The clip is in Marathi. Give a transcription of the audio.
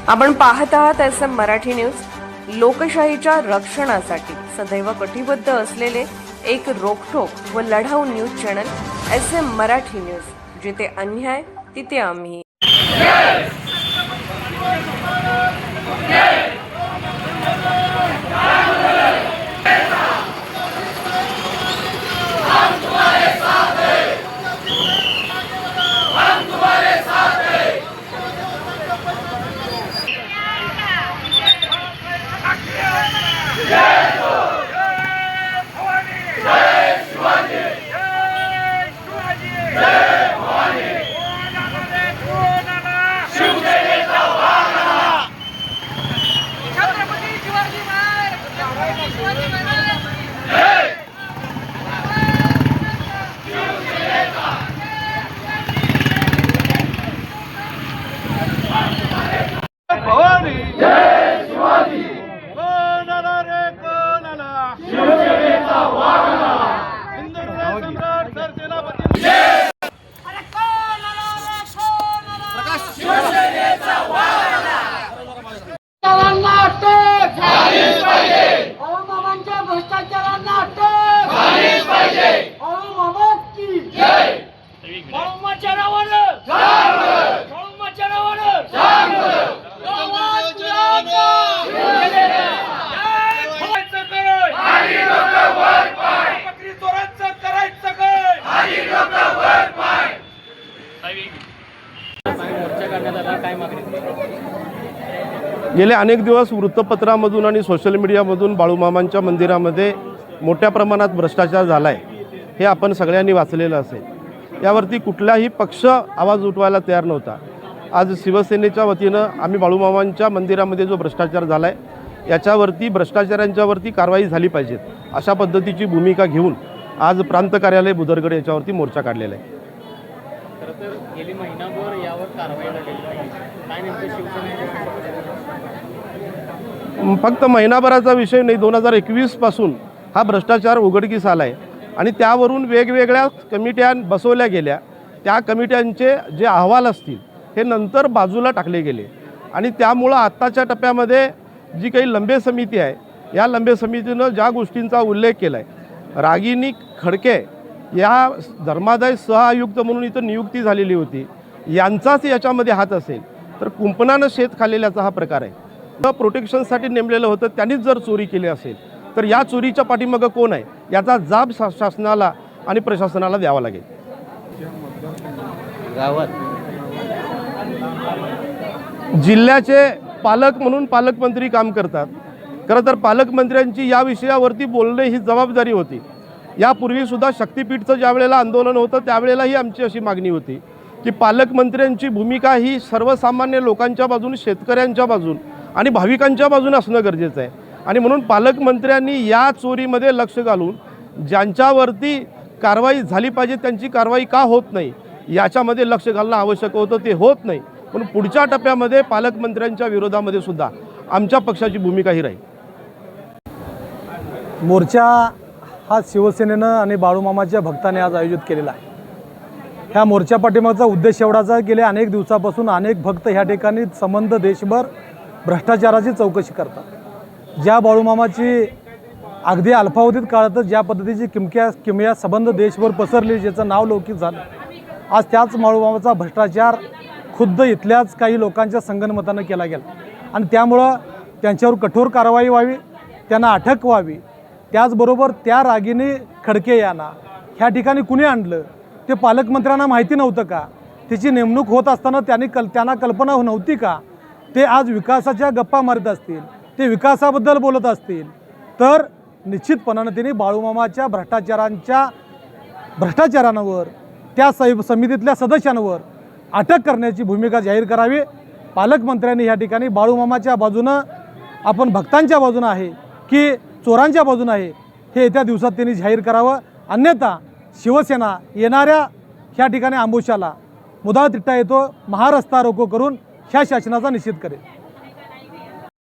आपण पाहत आहात SM मराठी न्यूज। लोकशाहीच्या रक्षणासाठी सदैव कटिबद्ध असलेले एक रोखठोक व लढाऊ news channel SM Marathi news. जिथे अन्याय तिथे आम्ही। गेले अनेक दिवस वृत्तपत्रामधून आणि सोशल मीडियामधून बाळूमामांच्या मंदिरामध्ये मोठ्या प्रमाणात भ्रष्टाचार झाला आहे, हे आपण सगळ्यांनी वाचलेलं असेल। यावरती कुठलाही पक्ष आवाज उठवायला तयार नव्हता। आज शिवसेनेच्या वतीनं आम्ही बाळूमामांच्या मंदिरामध्ये जो भ्रष्टाचार झाला आहे याच्यावरती भ्रष्टाचारांच्यावरती कारवाई झाली पाहिजे अशा पद्धतीची भूमिका घेऊन आज प्रांत कार्यालय बुदरगड याच्यावरती मोर्चा काढलेला आहे। खरं तर गेली महिनाभर यावर कारवाई झालेली आहे। काय नेमकं शिवसेनेच्या फक्त महिनाभराचा विषय नाही, 2021 पासून हा भ्रष्टाचार उघडकीस आला आहे आणि त्यावरून वेगवेगळ्या कमिट्या बसवल्या गेल्या। त्या कमिट्यांचे जे अहवाल असतील हे नंतर बाजूला टाकले गेले आणि त्यामुळं आत्ताच्या टप्प्यामध्ये जी काही लंबे समिती आहे या लंबे समितीनं ज्या गोष्टींचा उल्लेख केला आहे, रागिनी खडके या धर्मादाय सहआयुक्त म्हणून इथं नियुक्ती झालेली होती, यांचाच याच्यामध्ये हात असेल तर कुंपणानं शेत खाल्लेल्याचा हा प्रकार आहे। प्रोटेक्शनसाठी नेमलेलं होतं त्यांनीच जर चोरी केली असेल तर या चोरीच्या पाठीमागं कोण आहे याचा जाब शासनाला आणि प्रशासनाला द्यावा लागेल। गावात जिल्ह्याचे पालक म्हणून पालकमंत्री काम करतात। खरं तर पालकमंत्र्यांची या विषयावरती बोलणे ही जबाबदारी होती। यापूर्वीसुद्धा शक्तीपीठचं ज्या वेळेला आंदोलन होतं त्यावेळेलाही आमची अशी मागणी होती की पालकमंत्र्यांची भूमिका ही सर्वसामान्य लोकांच्या बाजूने, शेतकऱ्यांच्या बाजूने आणि भाविकांच्या बाजूने असणं गरजेचं आहे आणि म्हणून पालकमंत्र्यांनी या चोरीमध्ये लक्ष घालून ज्यांच्यावरती कारवाई झाली पाहिजे त्यांची कारवाई का होत नाही याच्यामध्ये लक्ष घालणं आवश्यक होतं, ते होत नाही। पण पुढच्या टप्प्यामध्ये पालकमंत्र्यांच्या विरोधामध्ये सुद्धा आमच्या पक्षाची भूमिका ही राहील। मोर्चा हा शिवसेनेनं आणि बाळूमामाच्या भक्तांनी आज आयोजित केलेला आहे। ह्या मोर्चा पाठीमागचा उद्देश एवढाच आहे, गेल्या अनेक दिवसापासून अनेक भक्त ह्या ठिकाणी संबंध देशभर भ्रष्टाचाराची चौकशी करतात। ज्या बाळूमामाची अगदी अल्पावधीत काळातच ज्या पद्धतीची किमया संबंध देशभर पसरली, ज्याचं नाव लौकिक झालं, आज त्याच बाळूमामाचा भ्रष्टाचार खुद्द इथल्याच काही लोकांच्या संगनमतानं केला गेला आणि त्यामुळं त्यांच्यावर कठोर कारवाई व्हावी, त्यांना अटक व्हावी। त्याचबरोबर त्या रागिनी खडके यांना ह्या ठिकाणी कुणी आणलं ते पालकमंत्र्यांना माहिती नव्हतं का? तिची नेमणूक होत असताना त्यांना कल्पना नव्हती का? ते आज विकासाच्या गप्पा मारत असतील, ते विकासाबद्दल बोलत असतील तर निश्चितपणानं त्यांनी बाळूमामाच्या भ्रष्टाचारांवर त्या समितीतल्या सदस्यांवर अटक करण्याची भूमिका जाहीर करावी। पालकमंत्र्यांनी ह्या ठिकाणी बाळूमामाच्या बाजूनं, आपण भक्तांच्या बाजूनं आहे की चोरांच्या बाजूनं आहे हे येत्या दिवसात त्यांनी जाहीर करावं, अन्यथा शिवसेना येणाऱ्या ह्या ठिकाणी आंबोशाला मुदाळ तिट्टा येतो महारस्ता रोको करून ह्या शासनाचा निषेध करेल।